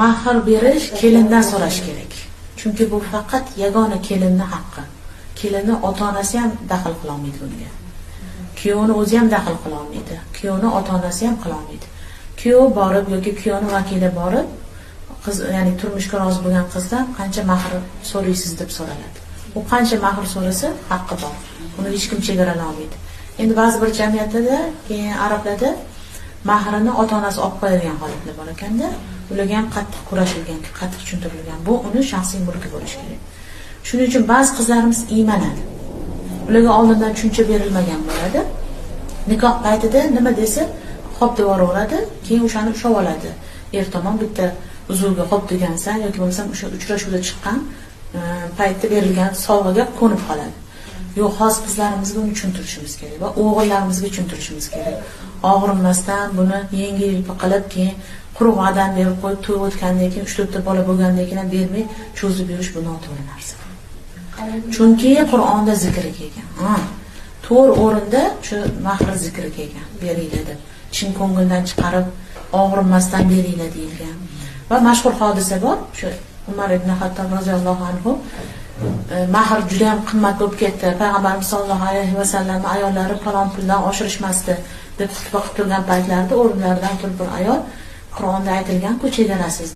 Mahr berish kelindan so'rash kerak. Chunki bu faqat yagona kelinning haqqi. Kelinni ota-onasi ham daxl qila olmaydi bunga. Kuyovni o'zi ham daxl qila olmaydi. Kuyovni ota-onasi ham qila olmaydi. Kuyov borib yoki kuyovni vakili borib, qiz, ya'ni turmushga rozi bo'lgan qizdan qancha mahr so'raysiz deb so'raladi. U qancha mahr so'rasa haqqi bor. Uni hech kim chegaralay olmaydi. Endi ba'zi bir jamiyatlarda, keyin arablarda mahrini ota-onasi olib qo'yadigan holatlar bor ekanda, ularga ham qattiq kurashilgan, qattiq tushuntirilgan. Bu uni shaxsiy mulki bo'lishi kerak. Shuning uchun ba'zi qizlarimiz iymanadi. Ularga oldindan tushuncha berilmagan bo'ladi. Nikoh paytida nima desa, xo'p deb yuboraveradi, keyin o'shani ushlab oladi. Tomon bitta uzulga xo'p degansan yoki bo'lmasam o'sha uchrashuvda chiqqan paytda berilgan sovg'aga ko'nib qoladi. Yo'q, hozir qizlarimizga uni tushuntirishimiz kerak va o'g'illarimizga tushuntirishimiz kerak. Og'rinmasdan buni yengil qilib, keyin quruq va'dan berib qo'yib, to'y o'tgandan keyin 3-4 ta bola bo'lgandan keyin bermay cho'zib yurish bu noto'g'ri narsa. Chunki Qur'onda zikri kelgan. To'g'ri o'rinda shu mahr zikri kelgan, beringlar deb. Chin ko'ngildan chiqarib, og'rinmasdan beringlar deyilgan. Va mashhur hodisa bor, shu Umar ibn Xattob roziyallohu anhu mahr juda ham qimmat bo'lib ketdi. Payg'ambarimiz sollallohu alayhi vasallam ayollari falon puldan oshirishmasdi deb xutba qilib turgan paytlarida o'rinlaridan turib bir ayol Qur'onda aytilgan-ku chegarasiz